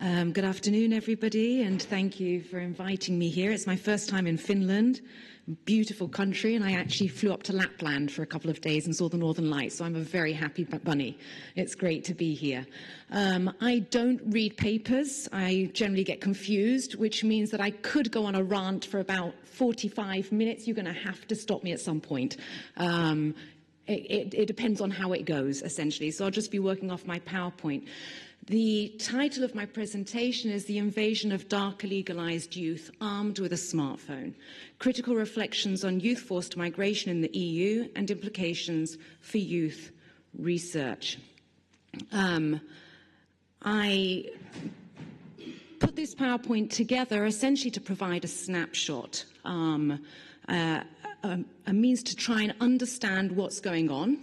Good afternoon, everybody, and thank you for inviting me here. It's my first time in Finland, beautiful country, and I actually flew up to Lapland for a couple of days and saw the Northern Lights, so I'm a very happy bunny. It's great to be here. I don't read papers. I generally get confused, which means that I could go on a rant for about 45 minutes. You're going to have to stop me at some point. It depends on how it goes, essentially, so I'll just be working off my PowerPoint. The title of my presentation is The Invasion of Dark Illegalized Youth Armed with a Smartphone, Critical Reflections on Youth Forced Migration in the EU and Implications for Youth Research. I put this PowerPoint together essentially to provide a snapshot, a means to try and understand what's going on,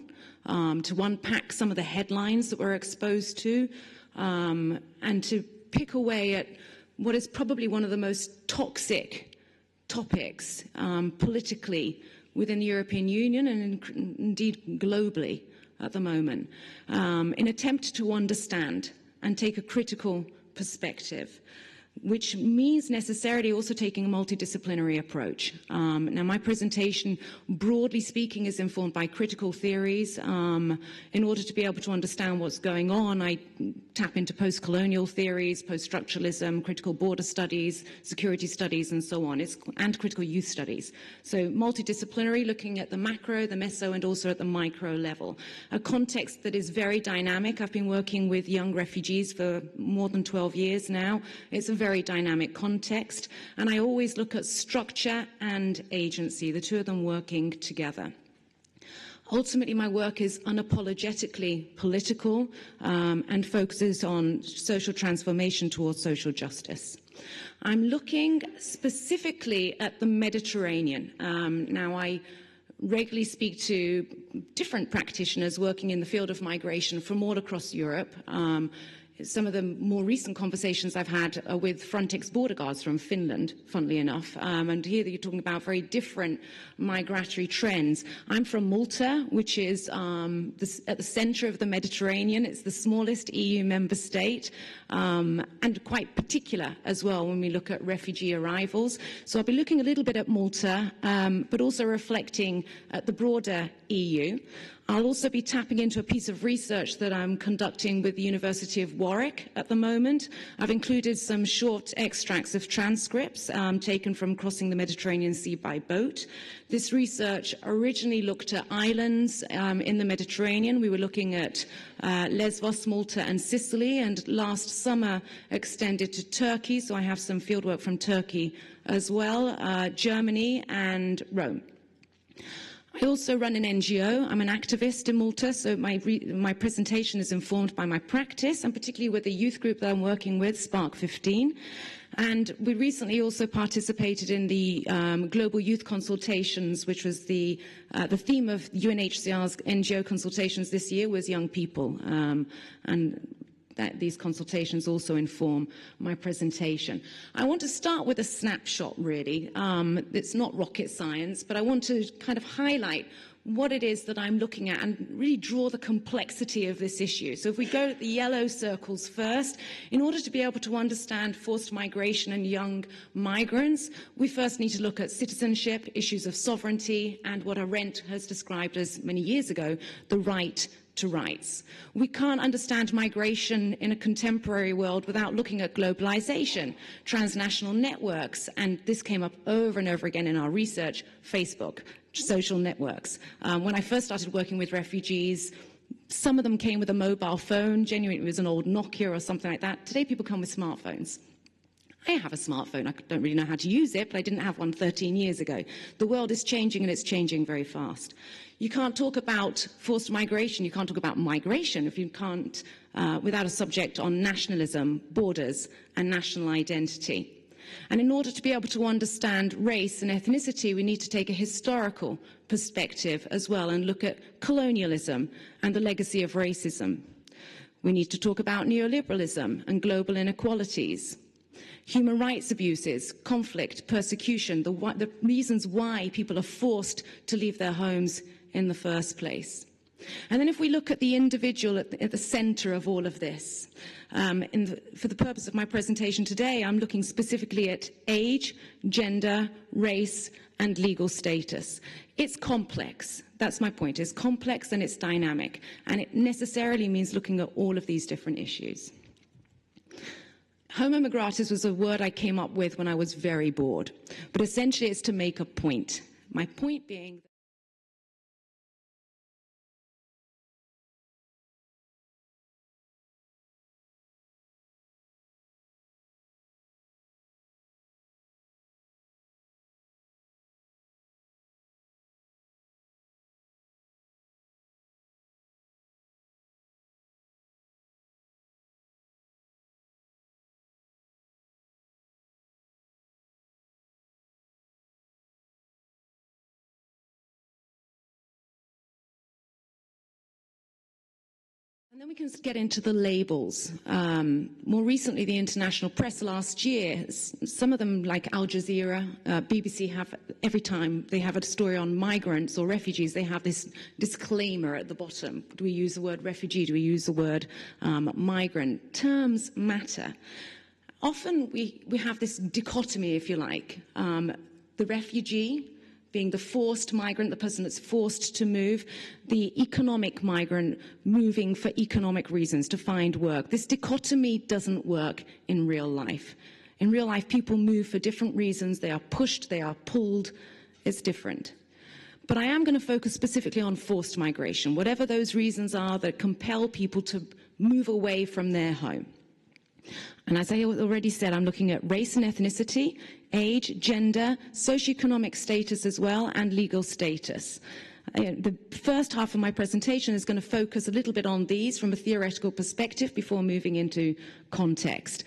to unpack some of the headlines that we're exposed to, and to pick away at what is probably one of the most toxic topics politically within the European Union and indeed globally at the moment, in an attempt to understand and take a critical perspective, which means necessarily also taking a multidisciplinary approach. Now, my presentation, broadly speaking, is informed by critical theories. In order to be able to understand what's going on, I tap into post-colonial theories, post-structuralism, critical border studies, security studies, and so on, and critical youth studies. So multidisciplinary, looking at the macro, the meso, and also at the micro level. A context that is very dynamic. I've been working with young refugees for more than 12 years now. It's a very dynamic context, and I always look at structure and agency, the two of them working together. Ultimately, my work is unapologetically political and focuses on social transformation towards social justice. I'm looking specifically at the Mediterranean. Now, I regularly speak to different practitioners working in the field of migration from all across Europe. Some of the more recent conversations I've had are with Frontex border guards from Finland, funnily enough, and here you're talking about very different migratory trends. I'm from Malta, which is at the centre of the Mediterranean. It's the smallest EU member state, and quite particular as well when we look at refugee arrivals. So I'll be looking a little bit at Malta, but also reflecting at the broader EU. I'll also be tapping into a piece of research that I'm conducting with the University of Warwick at the moment. I've included some short extracts of transcripts taken from crossing the Mediterranean Sea by boat. This research originally looked at islands in the Mediterranean. We were looking at Lesbos, Malta, and Sicily, and last summer extended to Turkey, so I have some fieldwork from Turkey as well, Germany, and Rome. I also run an NGO. I'm an activist in Malta, so my presentation is informed by my practice, and particularly with the youth group that I'm working with, Spark 15. And we recently also participated in the Global Youth Consultations, which was the theme of UNHCR's NGO consultations this year was young people. And these consultations also inform my presentation. I want to start with a snapshot, really. It's not rocket science, but I want to kind of highlight what it is that I'm looking at and really draw the complexity of this issue. So if we go to the yellow circles first, in order to be able to understand forced migration and young migrants, we first need to look at citizenship, issues of sovereignty, and what Arendt has described as, many years ago, the right to rights. We can't understand migration in a contemporary world without looking at globalization, transnational networks, and this came up over and over again in our research, Facebook, social networks. When I first started working with refugees, some of them came with a mobile phone, genuinely it was an old Nokia or something like that. Today people come with smartphones. I have a smartphone. I don't really know how to use it, but I didn't have one 13 years ago. The world is changing, and it's changing very fast. You can't talk about forced migration, you can't talk about migration if you can't, without a subject on nationalism, borders, and national identity. And in order to be able to understand race and ethnicity, we need to take a historical perspective as well and look at colonialism and the legacy of racism. We need to talk about neoliberalism and global inequalities. Human rights abuses, conflict, persecution, the reasons why people are forced to leave their homes in the first place. And then if we look at the individual at the center of all of this, for the purpose of my presentation today, I'm looking specifically at age, gender, race, and legal status. It's complex. That's my point. It's complex and it's dynamic. And it necessarily means looking at all of these different issues. Homo migratus was a word I came up with when I was very bored. But essentially it's to make a point. My point being... And then we can get into the labels. More recently, the international press last year, some of them like Al Jazeera, BBC have, every time they have a story on migrants or refugees, they have this disclaimer at the bottom. Do we use the word refugee? Do we use the word migrant? Terms matter. Often we have this dichotomy, if you like. The refugee being the forced migrant, the person that's forced to move, the economic migrant moving for economic reasons to find work. This dichotomy doesn't work in real life. In real life, people move for different reasons. They are pushed, they are pulled. It's different. But I am going to focus specifically on forced migration, whatever those reasons are that compel people to move away from their home. And as I already said, I'm looking at race and ethnicity, age, gender, socioeconomic status as well, and legal status. The first half of my presentation is going to focus a little bit on these from a theoretical perspective before moving into context.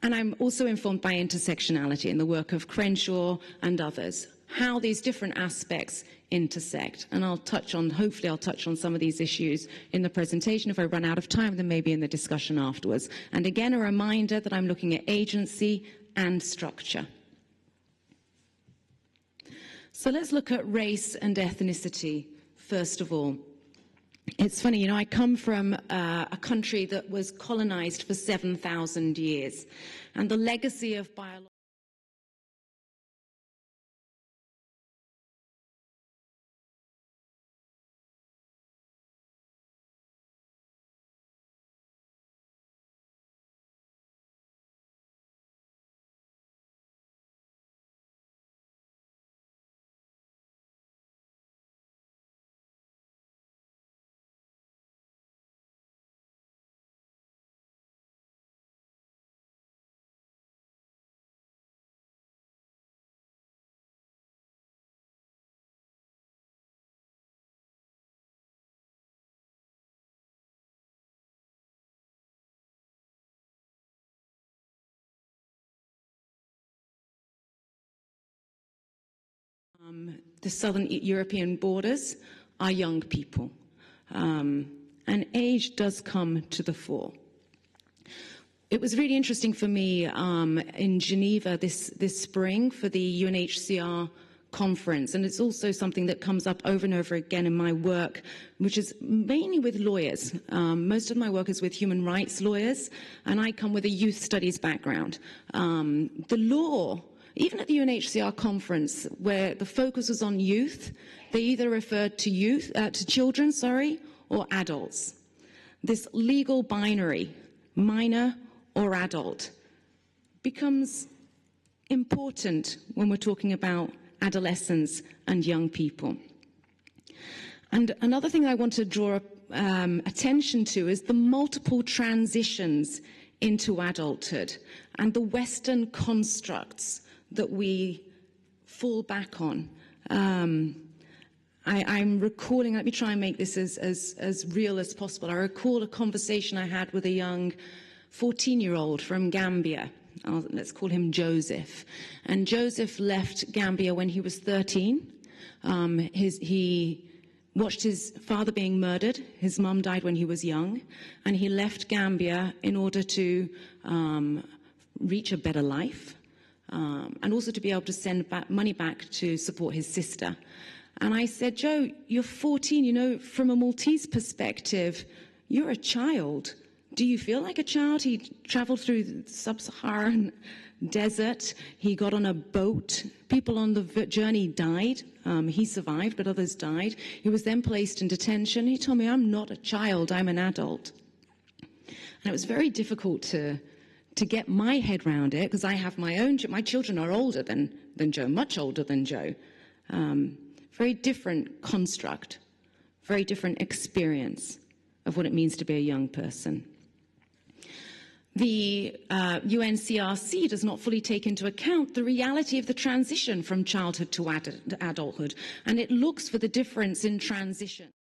And I'm also informed by intersectionality in the work of Crenshaw and others, how these different aspects intersect. And hopefully I'll touch on some of these issues in the presentation. If I run out of time, then maybe in the discussion afterwards. And again, a reminder that I'm looking at agency and structure. So let's look at race and ethnicity, first of all. It's funny, I come from a country that was colonized for 7,000 years. And the legacy of biology the southern European borders are young people. And age does come to the fore. It was really interesting for me in Geneva this spring for the UNHCR conference, and it's also something that comes up over and over again in my work, which is mainly with lawyers. Most of my work is with human rights lawyers, and I come with a youth studies background. The law, even at the UNHCR conference, where the focus was on youth, they either referred to children, or adults. This legal binary, minor or adult, becomes important when we're talking about adolescents and young people. And another thing I want to draw attention to is the multiple transitions into adulthood and the Western constructs that we fall back on. I'm recalling, let me try and make this as real as possible. I recall a conversation I had with a young 14-year-old from Gambia. Let's call him Joseph. And Joseph left Gambia when he was 13. He watched his father being murdered. His mum died when he was young. And he left Gambia in order to reach a better life and also to be able to send money back to support his sister. And I said, Joe, you're 14, you know, from a Maltese perspective, you're a child. Do you feel like a child? He traveled through the sub-Saharan desert. He got on a boat. People on the journey died. He survived, but others died. He was then placed in detention. He told me, I'm not a child, I'm an adult. And it was very difficult to get my head around it, because I have my children are older than Joe, much older than Joe. Very different construct, very different experience of what it means to be a young person. The UNCRC does not fully take into account the reality of the transition from childhood to adulthood, and it looks for the difference in transition.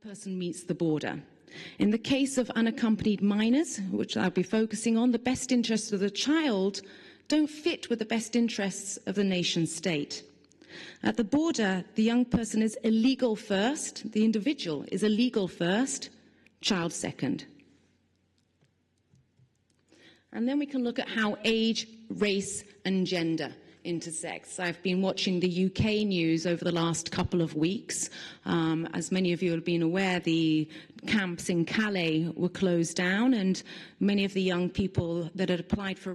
Person meets the border. In the case of unaccompanied minors, which I'll be focusing on, the best interests of the child don't fit with the best interests of the nation state. At the border, the young person is illegal first, the individual is illegal first, child second. And then we can look at how age, race, and gender intersects. I've been watching the UK news over the last couple of weeks. As many of you have been aware, the camps in Calais were closed down, and many of the young people that had applied for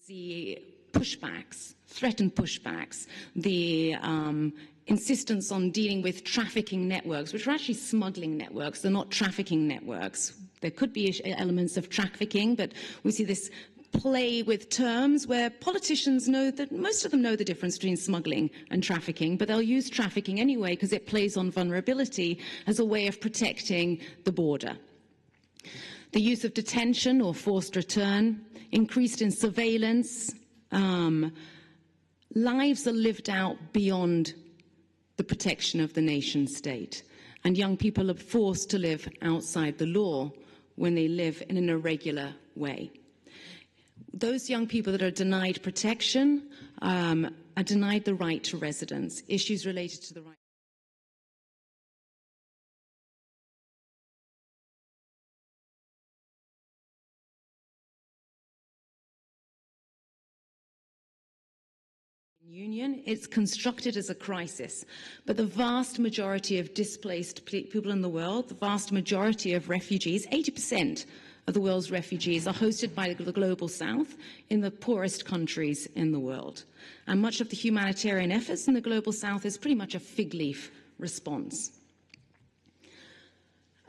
the pushbacks, threatened pushbacks, the insistence on dealing with trafficking networks, which are actually smuggling networks. They're not trafficking networks. There could be elements of trafficking, but we see this play with terms where politicians know that most of them know the difference between smuggling and trafficking, but they'll use trafficking anyway because it plays on vulnerability as a way of protecting the border. The use of detention or forced return, increased in surveillance, lives are lived out beyond the protection of the nation state, and young people are forced to live outside the law when they live in an irregular way. Those young people that are denied protection are denied the right to residence, issues related to the right. Union, it's constructed as a crisis, but the vast majority of displaced people in the world, the vast majority of refugees, 80% of the world's refugees are hosted by the Global South in the poorest countries in the world. And much of the humanitarian efforts in the Global South is pretty much a fig leaf response.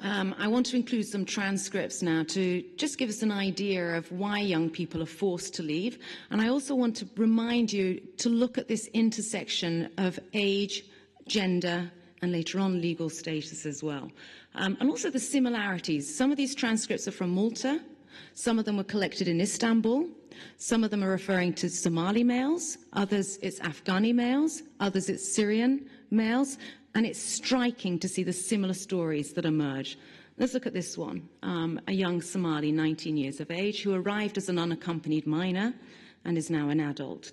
I want to include some transcripts now to just give us an idea of why young people are forced to leave. And I also want to remind you to look at this intersection of age, gender, and later on legal status as well. And also the similarities. Some of these transcripts are from Malta. Some of them were collected in Istanbul. Some of them are referring to Somali males. Others, it's Afghani males. Others, it's Syrian males. And it's striking to see the similar stories that emerge. Let's look at this one. A young Somali, 19 years of age, who arrived as an unaccompanied minor and is now an adult.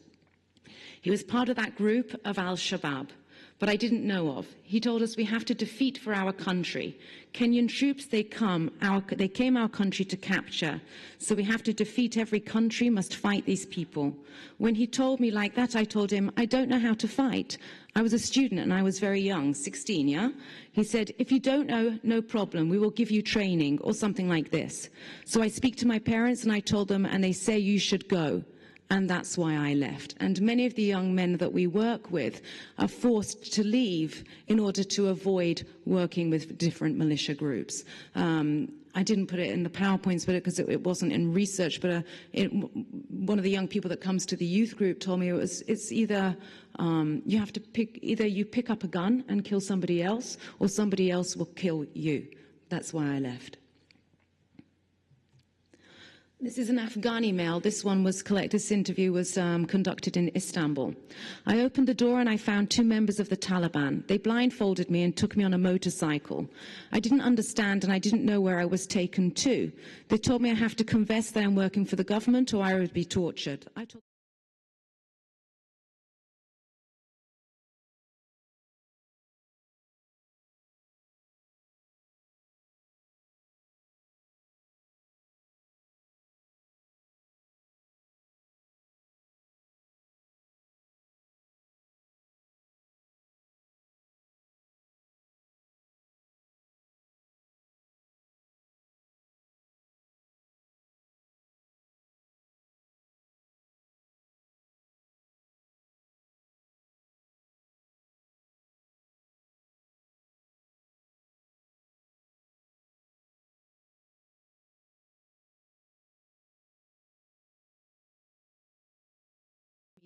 He was part of that group of Al-Shabaab, but I didn't know of. He told us we have to defeat for our country. Kenyan troops, they came our country to capture. So we have to defeat every country, must fight these people. When he told me like that, I told him, I don't know how to fight. I was a student and I was very young, 16, yeah? He said, if you don't know, no problem. We will give you training or something like this. So I speak to my parents and I told them, and they say you should go. And that's why I left. And many of the young men that we work with are forced to leave in order to avoid working with different militia groups. I didn't put it in the PowerPoints because it wasn't in research, but one of the young people that comes to the youth group told me it's either you have to you pick up a gun and kill somebody else, or somebody else will kill you. That's why I left. This is an Afghani male. This interview was conducted in Istanbul. I opened the door and I found two members of the Taliban. They blindfolded me and took me on a motorcycle. I didn't understand and I didn't know where I was taken to. They told me I have to confess that I'm working for the government or I would be tortured.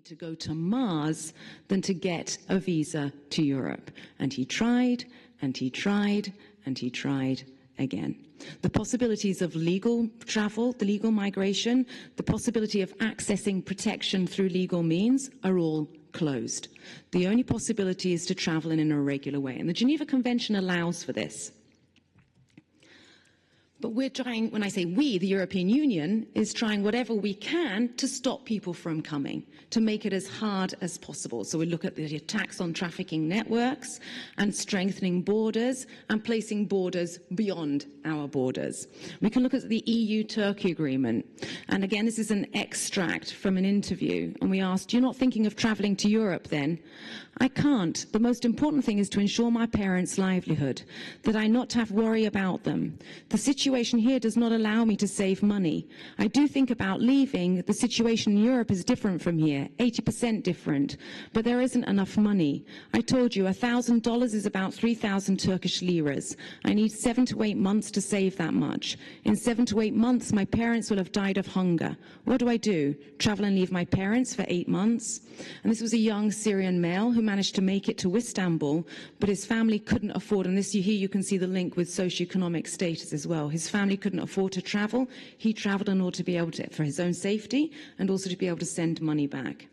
to go to Mars than to get a visa to Europe. And he tried, and he tried, and he tried again. The possibilities of legal travel, the legal migration, the possibility of accessing protection through legal means are all closed. The only possibility is to travel in an irregular way. And the Geneva Convention allows for this. But we're trying, when I say we, the European Union is trying whatever we can to stop people from coming, to make it as hard as possible. So we look at the attacks on trafficking networks and strengthening borders and placing borders beyond our borders. We can look at the EU-Turkey agreement. And again, this is an extract from an interview. And we asked, you're not thinking of traveling to Europe then? I can't. The most important thing is to ensure my parents' livelihood, that I not have worry about them. The situation here does not allow me to save money. I do think about leaving. The situation in Europe is different from here, 80% different, but there isn't enough money. I told you $1,000 is about 3,000 Turkish liras. I need 7 to 8 months to save that much. In 7 to 8 months, my parents will have died of hunger. What do I do? Travel and leave my parents for 8 months? And this was a young Syrian male who managed to make it to Istanbul, but his family couldn't afford, and here you can see the link with socioeconomic status as well. His family couldn't afford to travel. He traveled in order to be able to, for his own safety, and also to be able to send money back.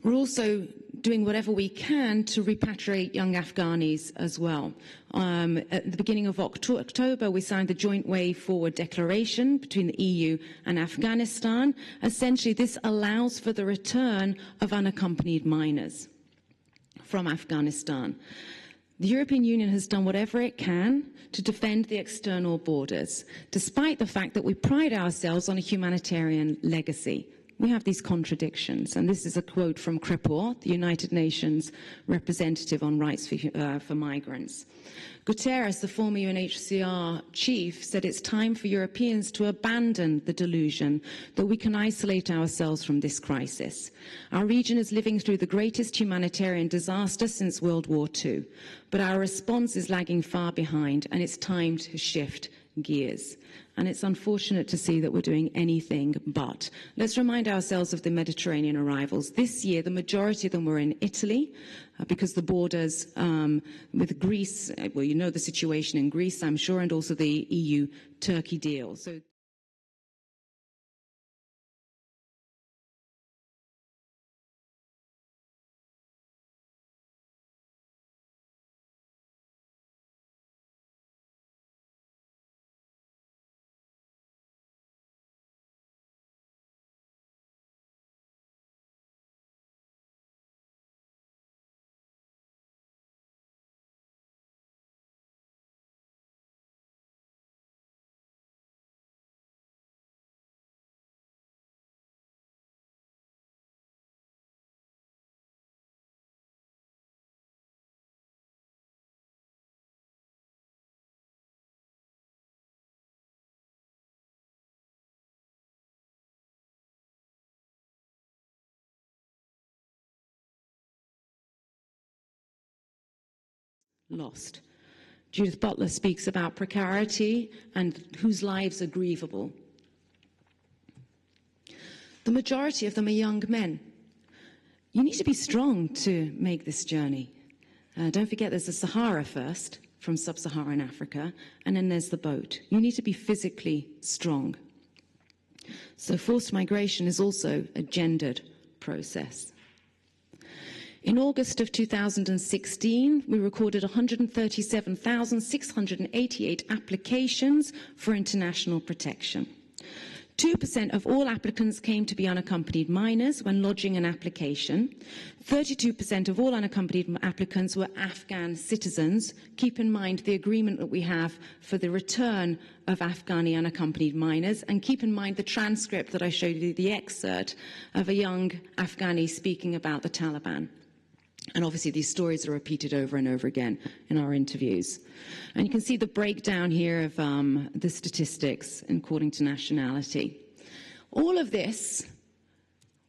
We're also doing whatever we can to repatriate young Afghanis as well. At the beginning of October, we signed the Joint Way Forward Declaration between the EU and Afghanistan. Essentially, this allows for the return of unaccompanied minors from Afghanistan. The European Union has done whatever it can to defend the external borders, despite the fact that we pride ourselves on a humanitarian legacy. We have these contradictions, and this is a quote from Krepor, the United Nations representative on rights for migrants. Guterres, the former UNHCR chief, said it's time for Europeans to abandon the delusion that we can isolate ourselves from this crisis. Our region is living through the greatest humanitarian disaster since World War II, but our response is lagging far behind, and it's time to shift gears. And it's unfortunate to see that we're doing anything but. Let's remind ourselves of the Mediterranean arrivals. This year, the majority of them were in Italy, because the borders with Greece, well, you know the situation in Greece, I'm sure, and also the EU-Turkey deal. So lost. Judith Butler speaks about precarity and whose lives are grievable. The majority of them are young men. You need to be strong to make this journey. Don't forget there's the Sahara first, from sub-Saharan Africa, and then there's the boat. You need to be physically strong. So forced migration is also a gendered process. In August of 2016, we recorded 137,688 applications for international protection. 2% of all applicants came to be unaccompanied minors when lodging an application. 32% of all unaccompanied applicants were Afghan citizens. Keep in mind the agreement that we have for the return of Afghani unaccompanied minors, and keep in mind the transcript that I showed you, the excerpt of a young Afghani speaking about the Taliban. And obviously these stories are repeated over and over again in our interviews. And you can see the breakdown here of the statistics according to nationality. All of this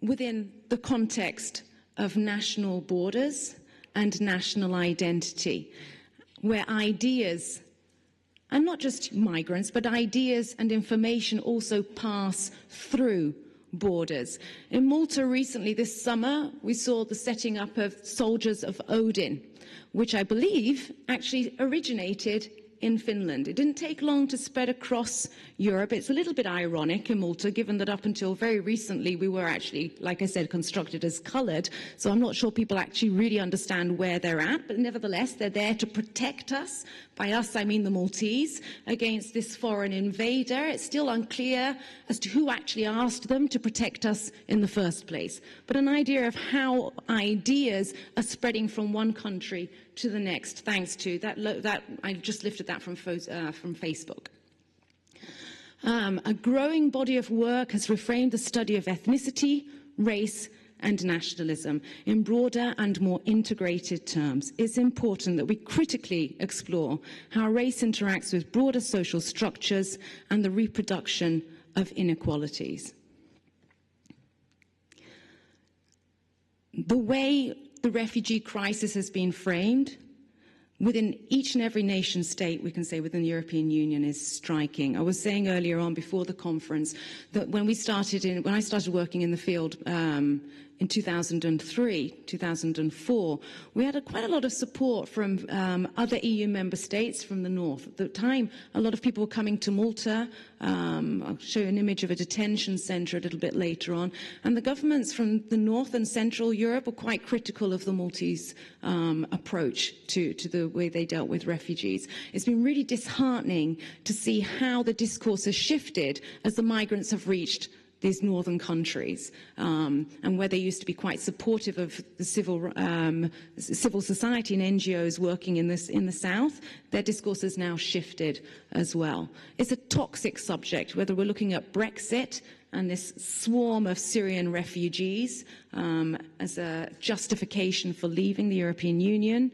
within the context of national borders and national identity, where ideas, and not just migrants, but ideas and information also pass through borders. In Malta recently this summer, we saw the setting up of Soldiers of Odin, which I believe actually originated in Finland. It didn't take long to spread across Europe. It's a little bit ironic in Malta, given that up until very recently we were actually, like I said, constructed as coloured. So I'm not sure people actually really understand where they're at, but nevertheless they're there to protect us. By us, I mean the Maltese, against this foreign invader. It's still unclear as to who actually asked them to protect us in the first place. But an idea of how ideas are spreading from one country to the next, thanks to that I just lifted that from Facebook. A growing body of work has reframed the study of ethnicity, race, and nationalism in broader and more integrated terms. It's important that we critically explore how race interacts with broader social structures and the reproduction of inequalities. The way the refugee crisis has been framed within each and every nation state, we can say within the European Union, is striking. I was saying earlier on before the conference that when I started working in the field in 2003, 2004, we had quite a lot of support from other EU member states from the north. At the time, a lot of people were coming to Malta. I'll show you an image of a detention centre a little bit later on. And the governments from the north and central Europe were quite critical of the Maltese approach to the way they dealt with refugees. It's been really disheartening to see how the discourse has shifted as the migrants have reached these northern countries, and where they used to be quite supportive of the civil society and NGOs working in the south, their discourse has now shifted as well. It's a toxic subject, whether we're looking at Brexit and this swarm of Syrian refugees as a justification for leaving the European Union,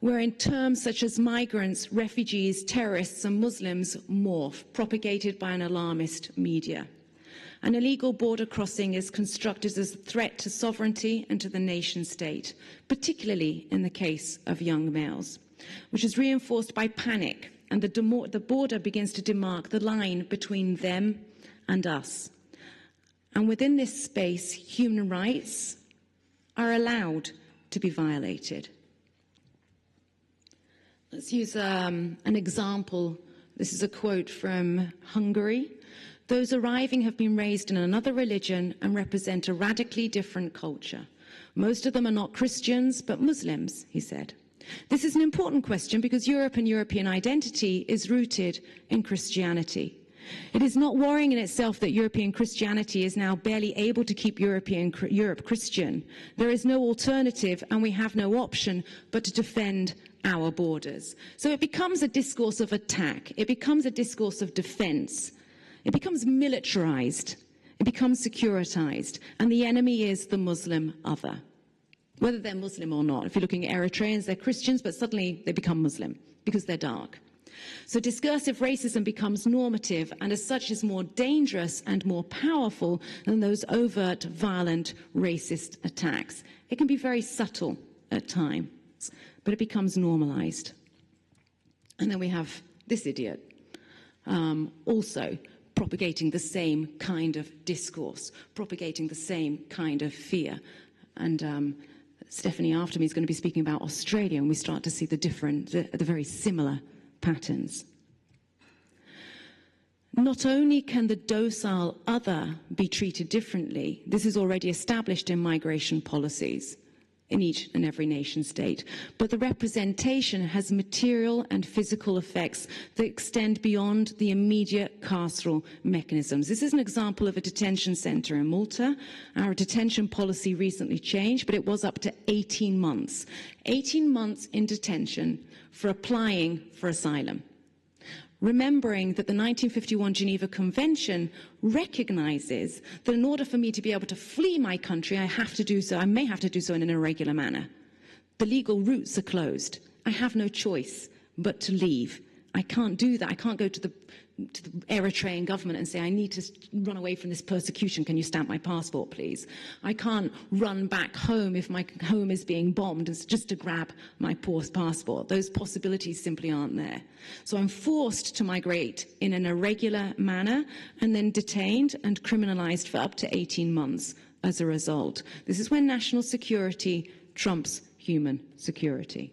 where in terms such as migrants, refugees, terrorists and Muslims morph, propagated by an alarmist media. An illegal border crossing is constructed as a threat to sovereignty and to the nation state, particularly in the case of young males, which is reinforced by panic, and the border begins to demark the line between them and us. And within this space, human rights are allowed to be violated. Let's use an example. This is a quote from Hungary. Those arriving have been raised in another religion and represent a radically different culture. Most of them are not Christians, but Muslims, he said. This is an important question because Europe and European identity is rooted in Christianity. It is not worrying in itself that European Christianity is now barely able to keep Europe Christian. There is no alternative, and we have no option but to defend our borders. So it becomes a discourse of attack. It becomes a discourse of defense. It becomes militarized, it becomes securitized, and the enemy is the Muslim other, whether they're Muslim or not. If you're looking at Eritreans, they're Christians, but suddenly they become Muslim because they're dark. So discursive racism becomes normative, and as such is more dangerous and more powerful than those overt, violent, racist attacks. It can be very subtle at times, but it becomes normalized. And then we have this idiot, also propagating the same kind of discourse, propagating the same kind of fear. And Stephanie after me is going to be speaking about Australia, and we start to see the very similar patterns. Not only can the docile other be treated differently, this is already established in migration policies in each and every nation state, but the representation has material and physical effects that extend beyond the immediate carceral mechanisms. This is an example of a detention centre in Malta. Our detention policy recently changed, but it was up to 18 months. 18 months in detention for applying for asylum. Remembering that the 1951 Geneva Convention recognizes that in order for me to be able to flee my country, I may have to do so in an irregular manner. The legal routes are closed. I have no choice but to leave. I can't do that. I can't go to the Eritrean government and say, I need to run away from this persecution. Can you stamp my passport, please? I can't run back home if my home is being bombed just to grab my passport. Those possibilities simply aren't there. So I'm forced to migrate in an irregular manner and then detained and criminalized for up to 18 months as a result. This is when national security trumps human security.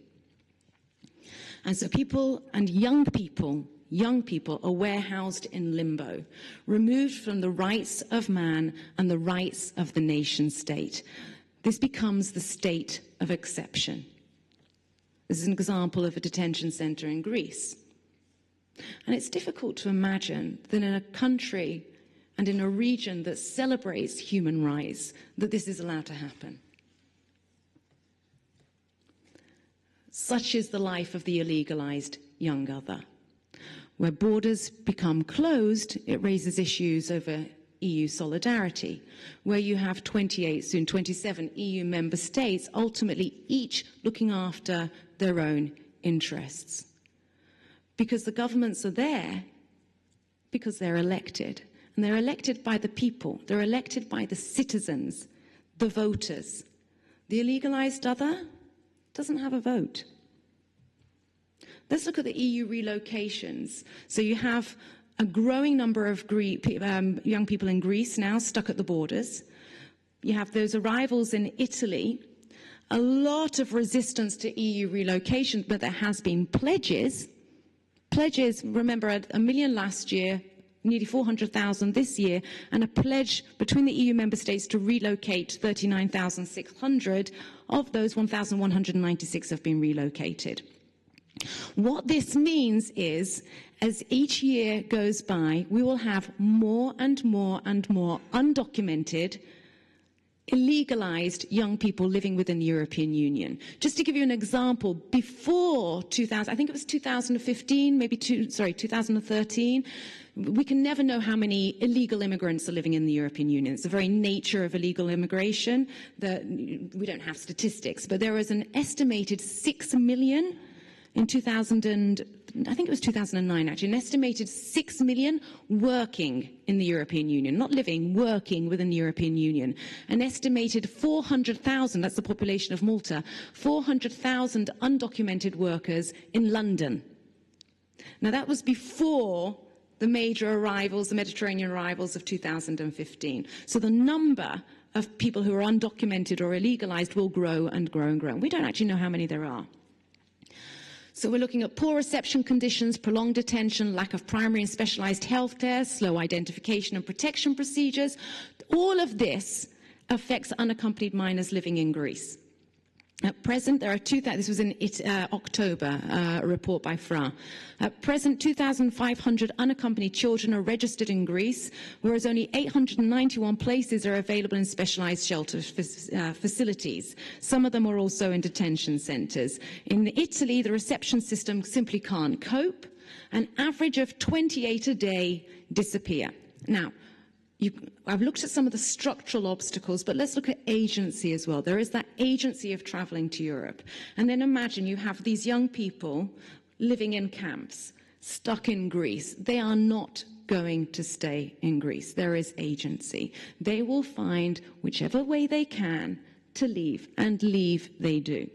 And so people and young people are warehoused in limbo, removed from the rights of man and the rights of the nation state. This becomes the state of exception. This is an example of a detention centre in Greece. And it's difficult to imagine that in a country and in a region that celebrates human rights, that this is allowed to happen. Such is the life of the illegalized young other. Where borders become closed, it raises issues over EU solidarity, where you have 28, soon 27 EU member states, ultimately each looking after their own interests. Because the governments are there because they're elected. And they're elected by the people. They're elected by the citizens, the voters. The illegalized other doesn't have a vote. Let's look at the EU relocations. So you have a growing number of young people in Greece now stuck at the borders. You have those arrivals in Italy. A lot of resistance to EU relocation, but there has been pledges. Pledges, remember, 1 million last year, nearly 400,000 this year, and a pledge between the EU member states to relocate 39,600. Of those, 1,196 have been relocated. What this means is, as each year goes by, we will have more and more and more undocumented, illegalized young people living within the European Union. Just to give you an example, before 2000, I think it was 2015, maybe 2013, we can never know how many illegal immigrants are living in the European Union. It's the very nature of illegal immigration that we don't have statistics, but there was an estimated 6 million in 2009 actually, an estimated 6 million working in the European Union, not living, working within the European Union. An estimated 400,000, that's the population of Malta, 400,000 undocumented workers in London. Now that was before the major arrivals, the Mediterranean arrivals of 2015. So the number of people who are undocumented or illegalized will grow and grow and grow. We don't actually know how many there are. So we're looking at poor reception conditions, prolonged detention, lack of primary and specialized health care, slow identification and protection procedures. All of this affects unaccompanied minors living in Greece. At present, there are this was in October, a report by FRA. At present, 2,500 unaccompanied children are registered in Greece, whereas only 891 places are available in specialized shelter facilities. Some of them are also in detention centers. In Italy, the reception system simply can't cope. An average of 28 a day disappear. Now, I've looked at some of the structural obstacles, but let's look at agency as well. There is that agency of traveling to Europe. And then imagine you have these young people living in camps, stuck in Greece. They are not going to stay in Greece. There is agency. They will find whichever way they can to leave, and leave they do.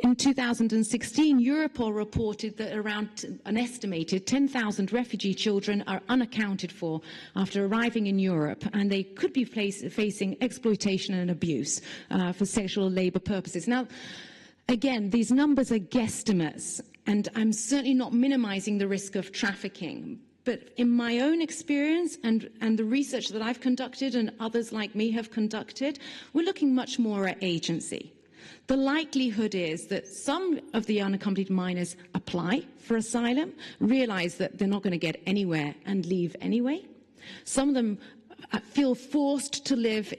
In 2016, Europol reported that around an estimated 10,000 refugee children are unaccounted for after arriving in Europe, and they could be facing exploitation and abuse for sexual labor purposes. Now, again, these numbers are guesstimates, and I'm certainly not minimizing the risk of trafficking. But in my own experience and the research that I've conducted and others like me have conducted, we're looking much more at agency. The likelihood is that some of the unaccompanied minors apply for asylum, realize that they're not going to get anywhere and leave anyway. Some of them feel forced to live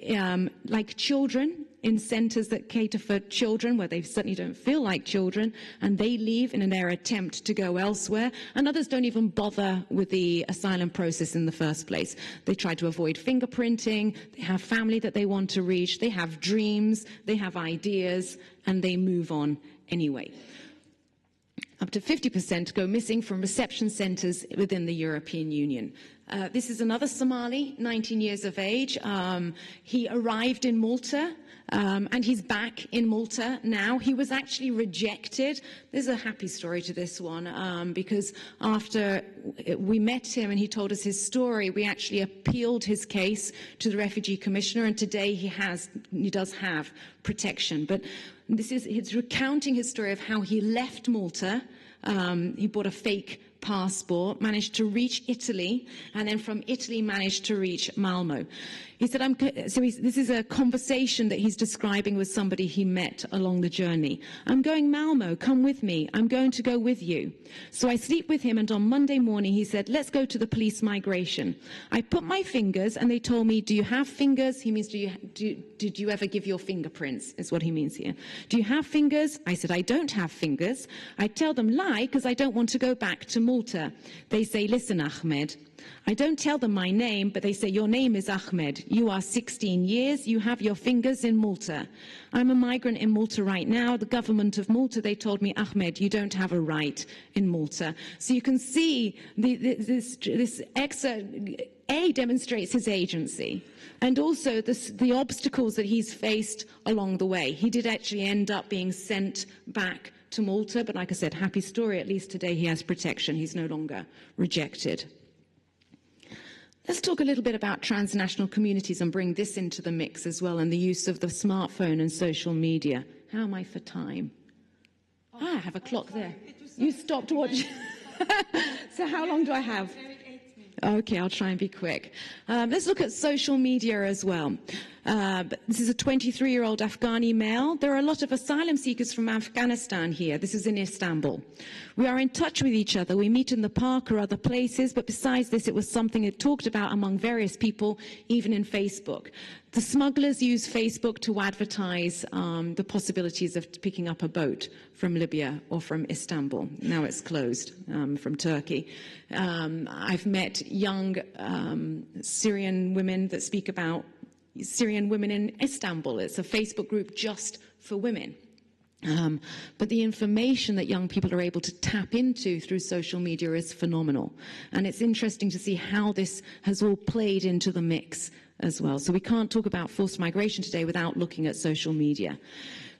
like children in centres that cater for children, where they certainly don't feel like children, and they leave in their attempt to go elsewhere. And others don't even bother with the asylum process in the first place. They try to avoid fingerprinting, they have family that they want to reach, they have dreams, they have ideas, and they move on anyway. Up to 50% go missing from reception centres within the European Union. This is another Somali, 19 years of age. He arrived in Malta, and he's back in Malta now. He was actually rejected. There's a happy story to this one, because after we met him and he told us his story, we actually appealed his case to the Refugee Commissioner, and today he does have protection. But he's recounting his story of how he left Malta. He bought a fake passport, managed to reach Italy, and then from Italy managed to reach Malmo. He said, this is a conversation that he's describing with somebody he met along the journey. I'm going Malmo, come with me. I'm going to go with you. So I sleep with him, and on Monday morning he said, let's go to the police migration. I put my fingers, and they told me, do you have fingers? He means, did you ever give your fingerprints, is what he means here. Do you have fingers? I said, I don't have fingers. I tell them lie, because I don't want to go back to Malta. They say, listen, Ahmed, I don't tell them my name, but they say, your name is Ahmed. You are 16 years. You have your fingers in Malta. I'm a migrant in Malta right now. The government of Malta, they told me, Ahmed, you don't have a right in Malta. So you can see this excerpt, A, demonstrates his agency, and also the obstacles that he's faced along the way. He did actually end up being sent back to Malta, but like I said, happy story. At least today he has protection. He's no longer rejected. Let's talk a little bit about transnational communities and bring this into the mix as well, and the use of the smartphone and social media. How am I for time? I have a clock there. You stopped watching. So how long do I have? Okay, I'll try and be quick. Let's look at social media as well. This is a 23-year-old Afghani male. There are a lot of asylum seekers from Afghanistan here. This is in Istanbul. We are in touch with each other. We meet in the park or other places, but besides this, it was something that talked about among various people, even in Facebook. The smugglers use Facebook to advertise the possibilities of picking up a boat from Libya or from Istanbul. Now it's closed, from Turkey. I've met young Syrian women that speak about Syrian women in Istanbul. It's a Facebook group just for women. But the information that young people are able to tap into through social media is phenomenal. And it's interesting to see how this has all played into the mix as well. So we can't talk about forced migration today without looking at social media.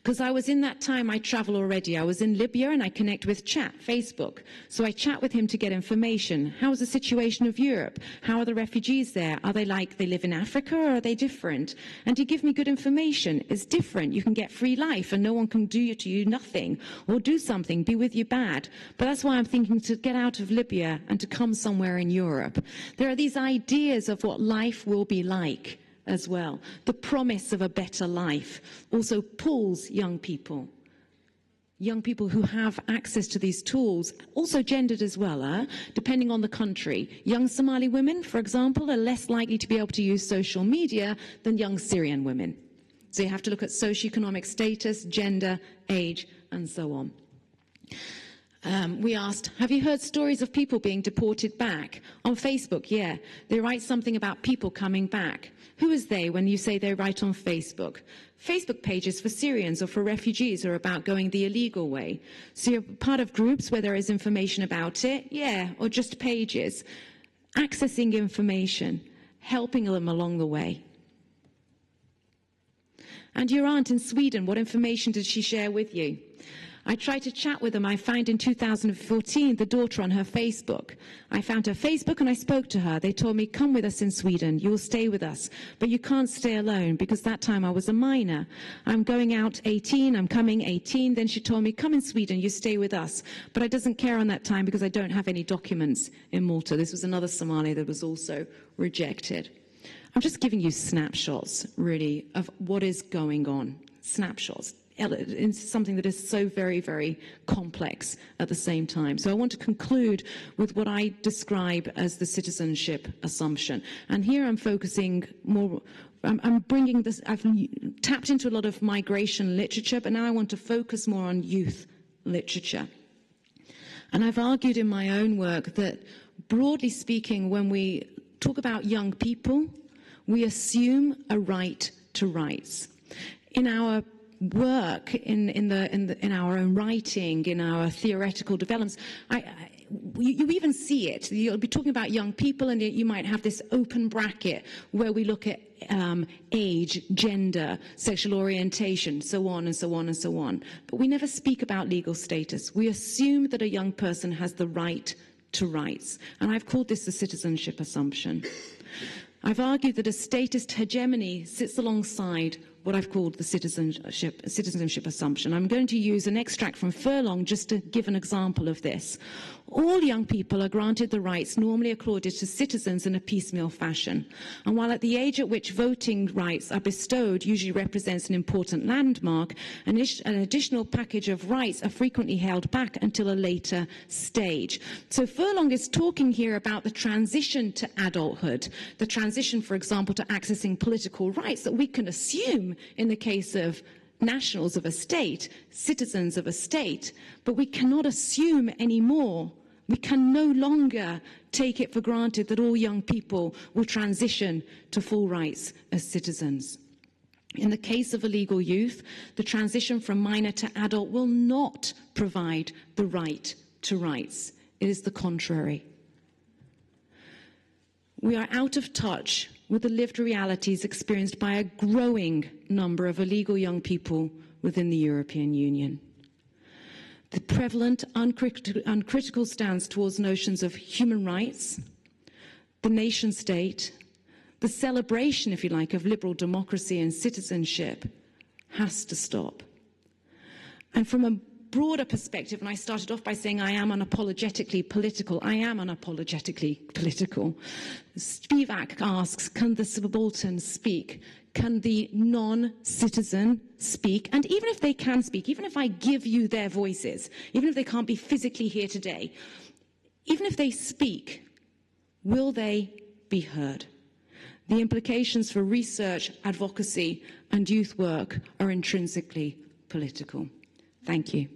Because I was in that time, I travel already. I was in Libya and I connect with Facebook. So I chat with him to get information. How is the situation of Europe? How are the refugees there? Are they like they live in Africa, or are they different? And he give me good information. It's different. You can get free life and no one can do to you nothing, or do something, be with you bad. But that's why I'm thinking to get out of Libya and to come somewhere in Europe. There are these ideas of what life will be like as well. The promise of a better life also pulls young people who have access to these tools, also gendered as well, depending on the country. Young Somali women, for example, are less likely to be able to use social media than young Syrian women. So you have to look at socioeconomic status, gender, age, and so on. We asked, have you heard stories of people being deported back? On Facebook, yeah. They write something about people coming back. Who is they when you say they write on Facebook? Facebook pages for Syrians or for refugees are about going the illegal way. So you're part of groups where there is information about it, yeah, or just pages. Accessing information, helping them along the way. And your aunt in Sweden, what information did she share with you? I tried to chat with them. I found in 2014 the daughter on her Facebook. I found her Facebook and I spoke to her. They told me, come with us in Sweden. You will stay with us. But you can't stay alone, because that time I was a minor. I'm going out 18. I'm coming 18. Then she told me, come in Sweden. You stay with us. But I doesn't care on that time because I don't have any documents in Malta. This was another Somali that was also rejected. I'm just giving you snapshots, really, of what is going on. Snapshots. It's something that is so very, very complex at the same time. So I want to conclude with what I describe as the citizenship assumption. And here I'm focusing more, I'm bringing this, I've tapped into a lot of migration literature, but now I want to focus more on youth literature. And I've argued in my own work that, broadly speaking, when we talk about young people, we assume a right to rights. In our work, in our own writing, in our theoretical developments, you even see it. You'll be talking about young people, and you might have this open bracket where we look at age, gender, sexual orientation, so on and so on and so on. But we never speak about legal status. We assume that a young person has the right to rights. And I've called this the citizenship assumption. I've argued that a statist hegemony sits alongside what I've called the citizenship assumption. I'm going to use an extract from Furlong just to give an example of this. All young people are granted the rights normally accorded to citizens in a piecemeal fashion. And while at the age at which voting rights are bestowed usually represents an important landmark, an additional package of rights are frequently held back until a later stage. So Furlong is talking here about the transition to adulthood, the transition, for example, to accessing political rights that we can assume in the case of nationals of a state, citizens of a state, but we cannot assume anymore We can no longer take it for granted that all young people will transition to full rights as citizens. In the case of illegal youth, the transition from minor to adult will not provide the right to rights. It is the contrary. We are out of touch with the lived realities experienced by a growing number of illegal young people within the European Union. The prevalent, uncritical stance towards notions of human rights, the nation state, the celebration, if you like, of liberal democracy and citizenship has to stop. And from a broader perspective, and I started off by saying I am unapologetically political. I am unapologetically political. Spivak asks, can the subaltern speak? Can the non-citizen speak? And even if they can speak, even if I give you their voices, even if they can't be physically here today, even if they speak, will they be heard? The implications for research, advocacy, and youth work are intrinsically political. Thank you.